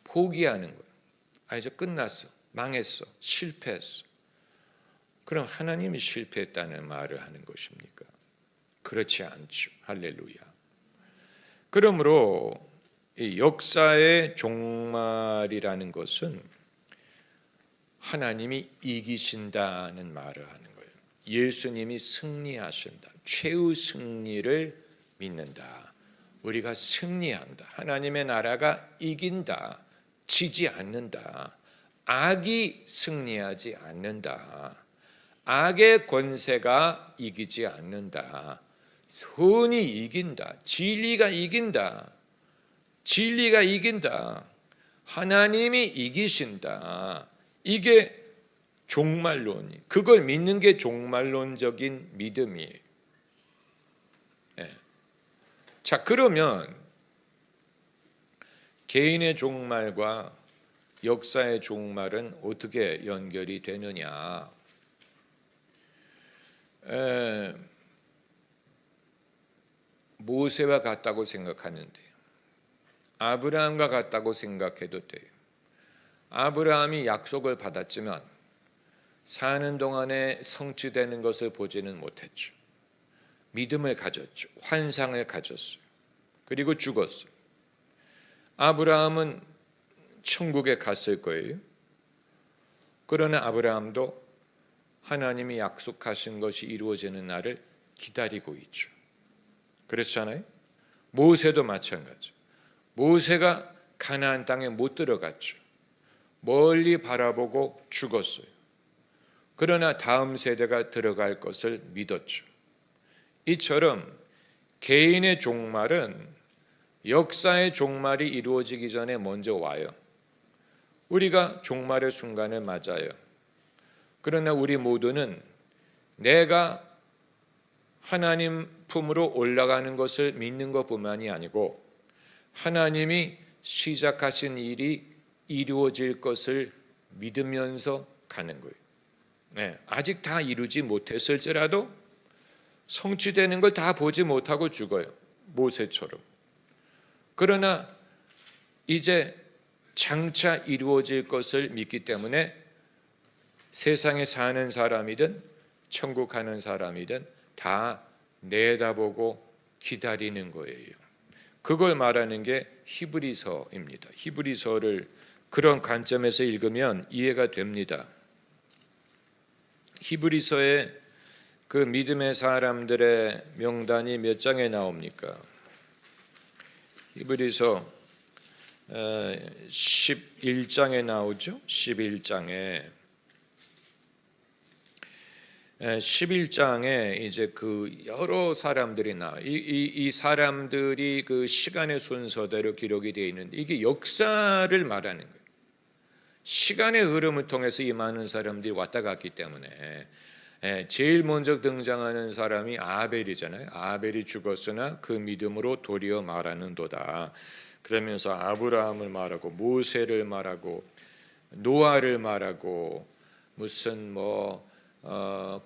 포기하는 거예요. 이제 끝났어. 망했어. 실패했어. 그럼 하나님이 실패했다는 말을 하는 것입니까? 그렇지 않죠. 할렐루야. 그러므로 이 역사의 종말이라는 것은 하나님이 이기신다는 말을 하는 거예요. 예수님이 승리하신다. 최후 승리를 믿는다. 우리가 승리한다. 하나님의 나라가 이긴다. 지지 않는다. 악이 승리하지 않는다. 악의 권세가 이기지 않는다. 선이 이긴다. 진리가 이긴다. 진리가 이긴다. 하나님이 이기신다. 이게 종말론이. 그걸 믿는 게 종말론적인 믿음이에요. 자, 그러면 개인의 종말과 역사의 종말은 어떻게 연결이 되느냐? 모세와 같다고 생각하는데 아브라함과 같다고 생각해도 돼요. 아브라함이 약속을 받았지만 사는 동안에 성취되는 것을 보지는 못했죠. 믿음을 가졌죠. 환상을 가졌어요. 그리고 죽었어요. 아브라함은 천국에 갔을 거예요. 그러나 아브라함도 하나님이 약속하신 것이 이루어지는 날을 기다리고 있죠. 그렇잖아요. 모세도 마찬가지. 모세가 가나안 땅에 못 들어갔죠. 멀리 바라보고 죽었어요. 그러나 다음 세대가 들어갈 것을 믿었죠. 이처럼 개인의 종말은 역사의 종말이 이루어지기 전에 먼저 와요. 우리가 종말의 순간을 맞아요. 그러나 우리 모두는 내가 하나님 품으로 올라가는 것을 믿는 것뿐만이 아니고 하나님이 시작하신 일이 이루어질 것을 믿으면서 가는 거예요. 아직 다 이루지 못했을지라도 성취되는 걸 다 보지 못하고 죽어요. 모세처럼. 그러나 이제 장차 이루어질 것을 믿기 때문에 세상에 사는 사람이든 천국 가는 사람이든 다 내다보고 기다리는 거예요. 그걸 말하는 게 히브리서입니다. 히브리서를 그런 관점에서 읽으면 이해가 됩니다. 히브리서에 그 믿음의 사람들의 명단이 몇 장에 나옵니까? 히브리서 11장에 나오죠. 11장에 이제 그 여러 사람들이 나와요. 이 사람들이 그 시간의 순서대로 기록이 되어 있는데 이게 역사를 말하는 거예요. 시간의 흐름을 통해서 이 많은 사람들이 왔다 갔기 때문에 제일 먼저 등장하는 사람이 아벨이잖아요. 아벨이 죽었으나 그 믿음으로 도리어 말하는도다. 그러면서 아브라함을 말하고 모세를 말하고 노아를 말하고 무슨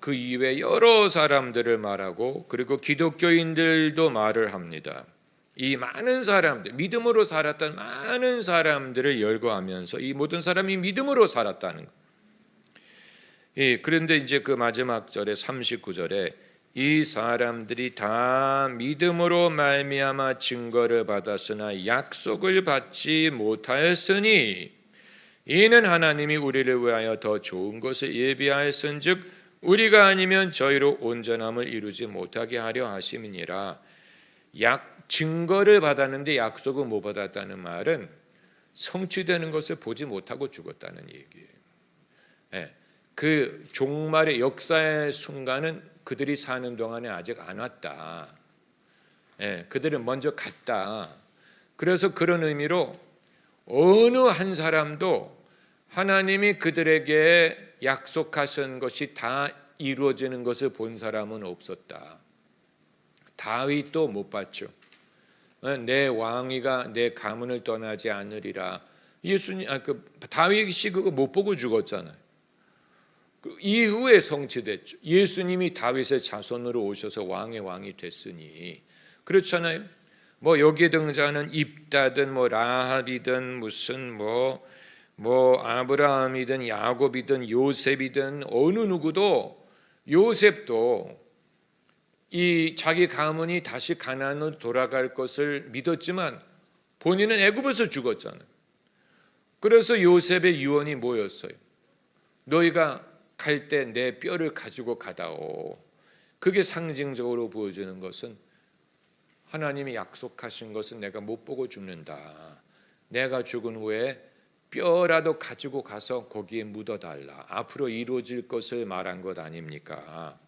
그 이외 여러 사람들을 말하고 그리고 기독교인들도 말을 합니다. 이 많은 사람들, 믿음으로 살았던 많은 사람들을 열거하면서 이 모든 사람이 믿음으로 살았다는 거. 그런데 이제 그 마지막 절에 39절에 이 사람들이 다 믿음으로 말미암아 증거를 받았으나 약속을 받지 못하였으니 이는 하나님이 우리를 위하여 더 좋은 것을 예비하였은즉 우리가 아니면 저희로 온전함을 이루지 못하게 하려 하심이니라. 증거를 받았는데 약속을 못 받았다는 말은 성취되는 것을 보지 못하고 죽었다는 얘기예요. 그 종말의 역사의 순간은 그들이 사는 동안에 아직 안 왔다. 그들은 먼저 갔다. 그래서 그런 의미로 어느 한 사람도 하나님이 그들에게 약속하신 것이 다 이루어지는 것을 본 사람은 없었다. 다윗도 못 봤죠. 내 왕위가 내 가문을 떠나지 않으리라. 다윗이 그거 못 보고 죽었잖아요. 그 이후에 성취됐죠. 예수님이 다윗의 자손으로 오셔서 왕의 왕이 됐으니 그렇잖아요. 여기에 등장하는 입다든 라합이든 무슨 아브라함이든 야곱이든 요셉이든 어느 누구도 요셉도 이 자기 가문이 다시 가나안으로 돌아갈 것을 믿었지만 본인은 애굽에서 죽었잖아요. 그래서 요셉의 유언이 뭐였어요? 너희가 갈 때 내 뼈를 가지고 가다오. 그게 상징적으로 보여주는 것은 하나님이 약속하신 것은 내가 못 보고 죽는다. 내가 죽은 후에 뼈라도 가지고 가서 거기에 묻어달라. 앞으로 이루어질 것을 말한 것 아닙니까?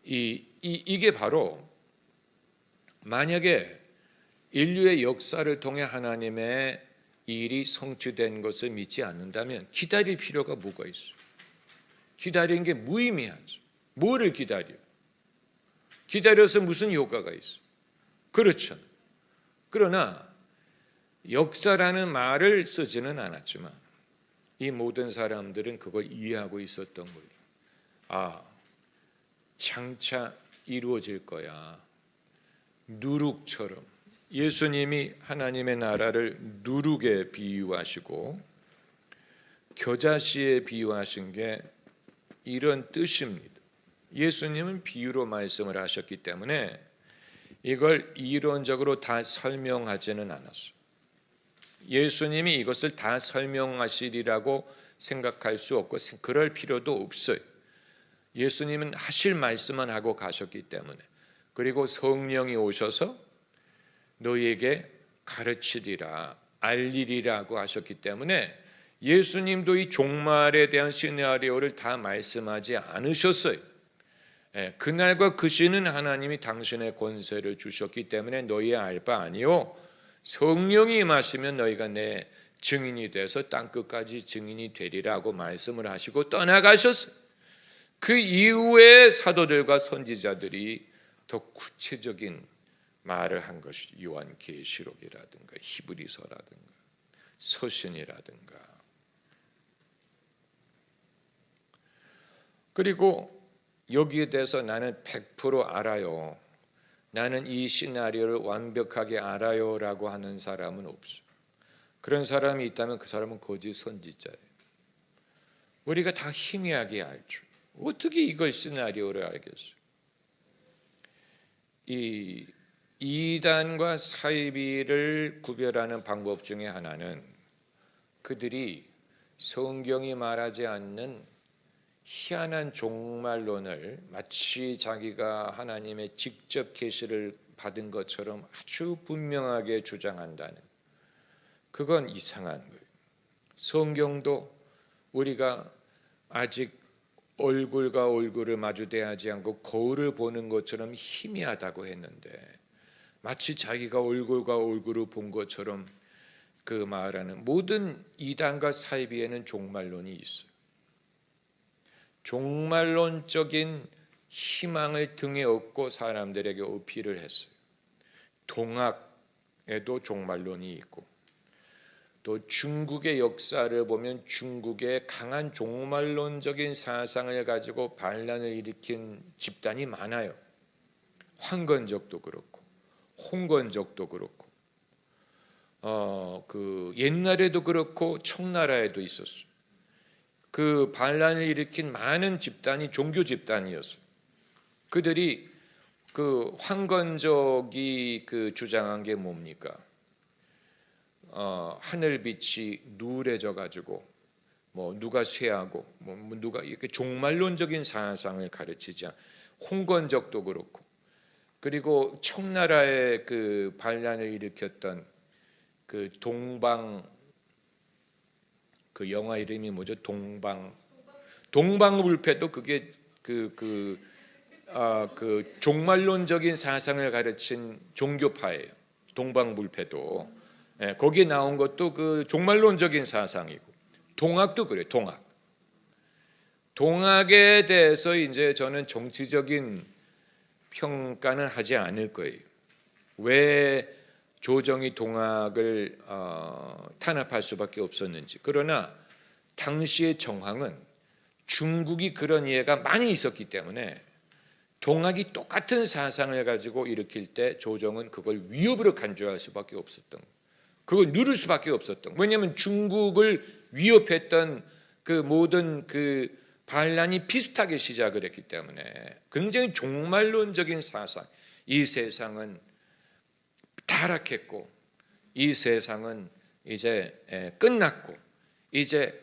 이게 바로 만약에 인류의 역사를 통해 하나님의 일이 성취된 것을 믿지 않는다면 기다릴 필요가 뭐가 있어요? 기다리는 게 무의미하죠. 뭐를 기다려? 기다려서 무슨 효과가 있어요? 그렇죠. 그러나 역사라는 말을 쓰지는 않았지만 이 모든 사람들은 그걸 이해하고 있었던 거예요. 장차 이루어질 거야. 누룩처럼 예수님이 하나님의 나라를 누룩에 비유하시고 겨자씨에 비유하신 게 이런 뜻입니다. 예수님은 비유로 말씀을 하셨기 때문에 이걸 이론적으로 다 설명하지는 않았어요. 예수님이 이것을 다 설명하시리라고 생각할 수 없고 그럴 필요도 없어요. 예수님은 하실 말씀만 하고 가셨기 때문에 그리고 성령이 오셔서 너희에게 가르치리라 알리리라고 하셨기 때문에 예수님도 이 종말에 대한 시나리오를 다 말씀하지 않으셨어요. 그날과 그 시는 하나님이 당신의 권세를 주셨기 때문에 너희의 알 바 아니요 성령이 임하시면 너희가 내 증인이 돼서 땅끝까지 증인이 되리라고 말씀을 하시고 떠나가셨어요. 그 이후에 사도들과 선지자들이 더 구체적인 말을 한 것이 요한계시록이라든가 히브리서라든가 서신이라든가. 그리고 여기에 대해서 나는 100% 알아요, 나는 이 시나리오를 완벽하게 알아요 라고 하는 사람은 없어요. 그런 사람이 있다면 그 사람은 거짓 선지자예요. 우리가 다 희미하게 알죠. 어떻게 이걸 시나리오를 알겠어요? 이 이단과 사이비를 구별하는 방법 중에 하나는 그들이 성경이 말하지 않는 희한한 종말론을 마치 자기가 하나님의 직접 계시를 받은 것처럼 아주 분명하게 주장한다는, 그건 이상한 거예요. 성경도 우리가 아직 얼굴과 얼굴을 마주대하지 않고 거울을 보는 것처럼 희미하다고 했는데 마치 자기가 얼굴과 얼굴을 본 것처럼 그 말하는 모든 이단과 사이비에는 종말론이 있어요. 종말론적인 희망을 등에 업고 사람들에게 어필을 했어요. 동학에도 종말론이 있고, 또 중국의 역사를 보면 중국의 강한 종말론적인 사상을 가지고 반란을 일으킨 집단이 많아요. 황건적도 그렇고 홍건적도 그렇고 그 옛날에도 그렇고 청나라에도 있었어요. 그 반란을 일으킨 많은 집단이 종교 집단이었어요. 그들이 그 황건적이 그 주장한 게 뭡니까? 하늘빛이 누래져 가지고 뭐 누가 쇠하고 뭐 누가 이렇게 종말론적인 사상을 가르치지 않. 홍건적도 그렇고, 그리고 청나라의 그 반란을 일으켰던 그 동방, 그 영화 이름이 뭐죠? 동방불패도 그게 그 종말론적인 사상을 가르친 종교파예요. 동방불패도. 예, 거기에 나온 것도 그 종말론적인 사상이고, 동학도 그래요. 동학에 대해서 이제 저는 정치적인 평가는 하지 않을 거예요. 왜 조정이 동학을 탄압할 수밖에 없었는지. 그러나 당시의 정황은 중국이 그런 이해가 많이 있었기 때문에 동학이 똑같은 사상을 가지고 일으킬 때 조정은 그걸 위협으로 간주할 수밖에 없었던 거예요. 그걸 누를 수밖에 없었던. 왜냐하면 중국을 위협했던 그 모든 그 반란이 비슷하게 시작을 했기 때문에 굉장히 종말론적인 사상. 이 세상은 타락했고 이 세상은 이제 끝났고 이제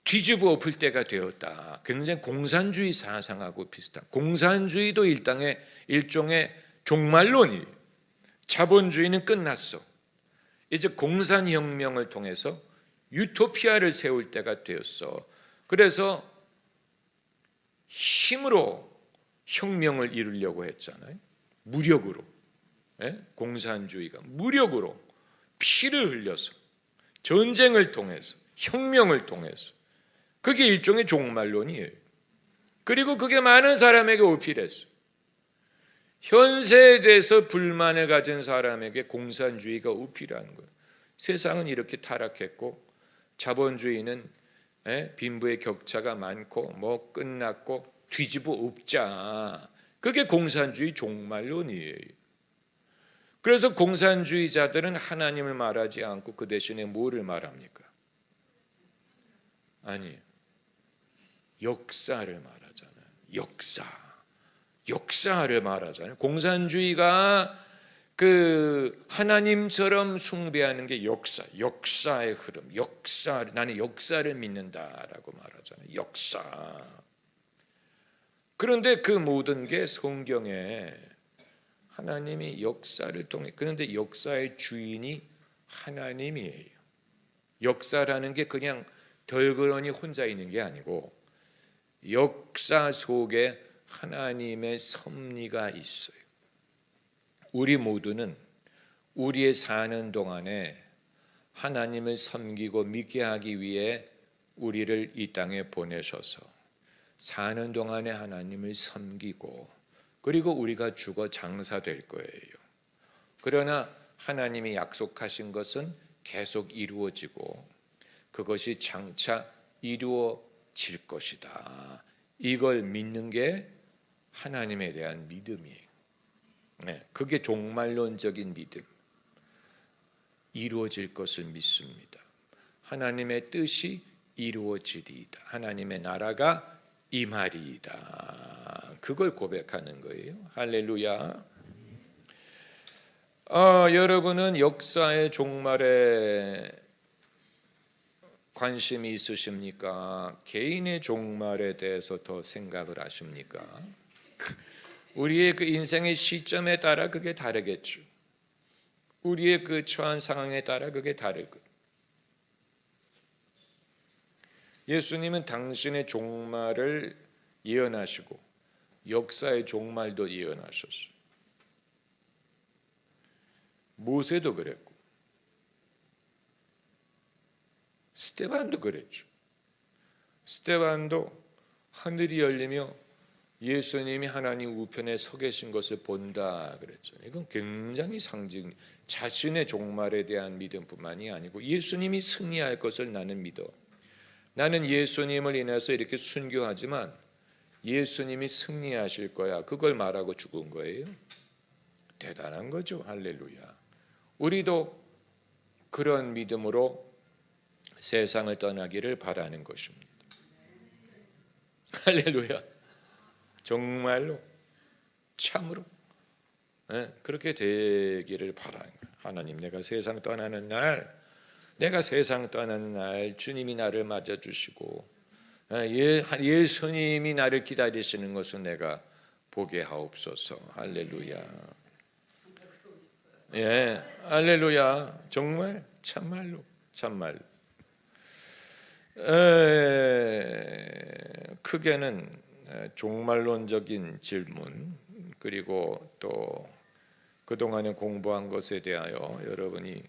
뒤집어 엎을 때가 되었다. 굉장히 공산주의 사상하고 비슷한. 공산주의도 일종의 종말론이에요. 자본주의는 끝났어. 이제 공산혁명을 통해서 유토피아를 세울 때가 되었어. 그래서 힘으로 혁명을 이루려고 했잖아요. 무력으로. 공산주의가 무력으로 피를 흘려서 전쟁을 통해서 혁명을 통해서, 그게 일종의 종말론이에요. 그리고 그게 많은 사람에게 어필했어요. 현세에 대해서 불만을 가진 사람에게 공산주의가 어필하는 거예요. 세상은 이렇게 타락했고 자본주의는 빈부의 격차가 많고 뭐 끝났고 뒤집어 엎자. 그게 공산주의 종말론이에요. 그래서 공산주의자들은 하나님을 말하지 않고 그 대신에 뭐를 말합니까? 아니, 역사를 말하잖아요. 역사를 말하잖아요. 공산주의가 그 하나님처럼 숭배하는 게 역사의 흐름, 나는 역사를 믿는다라고 말하잖아요. 역사. 그런데 그 모든 게 성경에 하나님이 역사를 통해, 그런데 역사의 주인이 하나님이에요. 역사라는 게 그냥 덜그러니 혼자 있는 게 아니고 역사 속에 하나님의 섭리가 있어요. 우리 모두는 우리의 사는 동안에 하나님을 섬기고 믿게 하기 위해 우리를 이 땅에 보내셔서 사는 동안에 하나님을 섬기고 그리고 우리가 죽어 장사될 거예요. 그러나 하나님이 약속하신 것은 계속 이루어지고 그것이 장차 이루어질 것이다. 이걸 믿는 게 하나님에 대한 믿음이에요. 그게 종말론적인 믿음. 이루어질 것을 믿습니다. 하나님의 뜻이 이루어지리이다. 하나님의 나라가 임하리이다. 그걸 고백하는 거예요. 할렐루야. 여러분은 역사의 종말에 관심이 있으십니까? 개인의 종말에 대해서 더 생각을 하십니까? 우리의 그 인생의 시점에 따라 그게 다르겠죠. 우리의 그 처한 상황에 따라 그게 다르고. 예수님은 당신의 종말을 예언하시고 역사의 종말도 예언하셨어요. 모세도 그랬고 스데반도 그랬죠. 스데반도 하늘이 열리며 예수님이 하나님 우편에 서 계신 것을 본다 그랬죠. 이건 굉장히 상징, 자신의 종말에 대한 믿음뿐만이 아니고 예수님이 승리할 것을 나는 믿어. 나는 예수님을 인해서 이렇게 순교하지만 예수님이 승리하실 거야. 그걸 말하고 죽은 거예요. 대단한 거죠. 할렐루야. 우리도 그런 믿음으로 세상을 떠나기를 바라는 것입니다. 할렐루야. 정말로 참으로 그렇게 되기를 바라는 거예요. 하나님, 내가 세상 떠나는 날 주님이 나를 맞아주시고 예수님이 나를 기다리시는 것을 내가 보게 하옵소서. 할렐루야. 할렐루야. 정말 참말로. 크게는 종말론적인 질문, 그리고 또 그동안에 공부한 것에 대하여 여러분이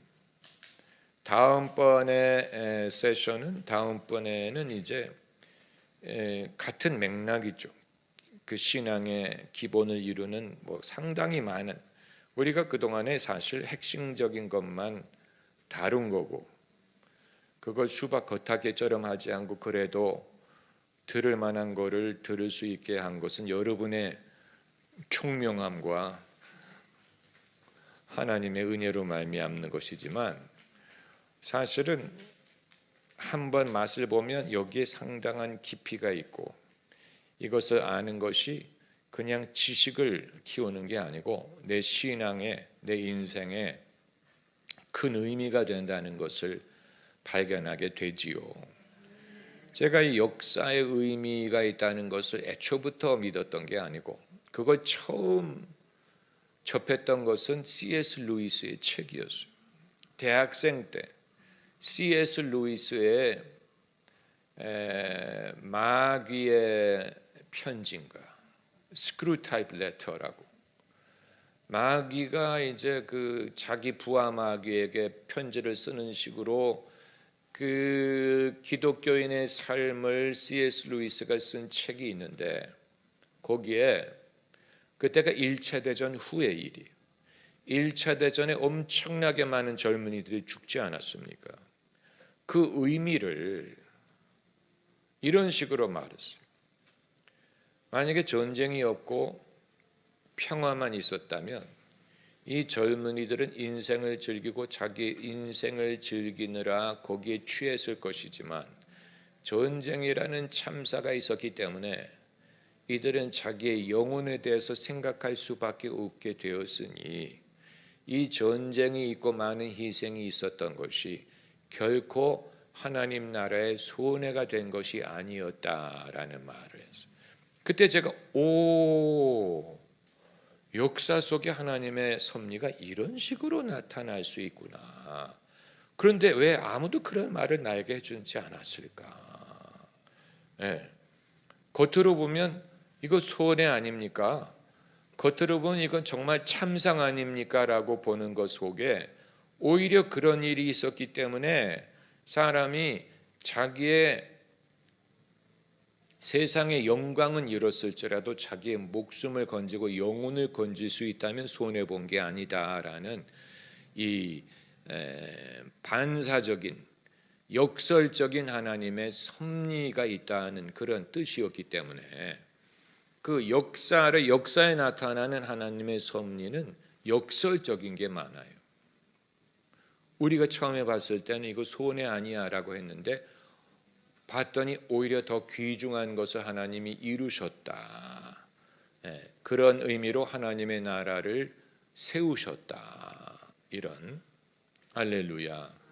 다음번에 다음번에는 이제 같은 맥락이죠. 그 신앙의 기본을 이루는 상당히 많은, 우리가 그동안에 사실 핵심적인 것만 다룬 거고, 그걸 수박 겉핥기처럼 하지 않고 그래도 들을 만한 거를 들을 수 있게 한 것은 여러분의 총명함과 하나님의 은혜로 말미암는 것이지만, 사실은 한번 맛을 보면 여기에 상당한 깊이가 있고, 이것을 아는 것이 그냥 지식을 키우는 게 아니고 내 신앙에, 내 인생에 큰 의미가 된다는 것을 발견하게 되지요. 제가 이 역사의 의미가 있다는 것을 애초부터 믿었던 게 아니고, 그걸 처음 접했던 것은 C.S. 루이스의 책이었어요. 대학생 때 C.S. 루이스의 마귀의 편지인가, 스크루 타입 레터라고, 마귀가 이제 그 자기 부하 마귀에게 편지를 쓰는 식으로 그 기독교인의 삶을 C.S. 루이스가 쓴 책이 있는데, 거기에 그때가 1차 대전 후의 일이에요. 1차 대전에 엄청나게 많은 젊은이들이 죽지 않았습니까? 그 의미를 이런 식으로 말했어요. 만약에 전쟁이 없고 평화만 있었다면 이 젊은이들은 인생을 즐기고 자기 인생을 즐기느라 거기에 취했을 것이지만, 전쟁이라는 참사가 있었기 때문에 이들은 자기의 영혼에 대해서 생각할 수밖에 없게 되었으니, 이 전쟁이 있고 많은 희생이 있었던 것이 결코 하나님 나라의 손해가 된 것이 아니었다라는 말을 했어요. 그때 제가 역사 속에 하나님의 섭리가 이런 식으로 나타날 수 있구나. 그런데 왜 아무도 그런 말을 나에게 해주지 않았을까? 겉으로 보면 이거 손해 아닙니까? 겉으로 보면 이건 정말 참상 아닙니까? 라고 보는 것 속에 오히려 그런 일이 있었기 때문에 사람이 자기의 세상의 영광은 잃었을지라도 자기의 목숨을 건지고 영혼을 건질 수 있다면 손해 본 게 아니다라는 이 반사적인 역설적인 하나님의 섭리가 있다는 그런 뜻이었기 때문에 그 역사에 나타나는 하나님의 섭리는 역설적인 게 많아요. 우리가 처음에 봤을 때는 이거 손해 아니야라고 했는데 봤더니 오히려 더 귀중한 것을 하나님이 이루셨다. 그런 의미로 하나님의 나라를 세우셨다. 이런 할렐루야.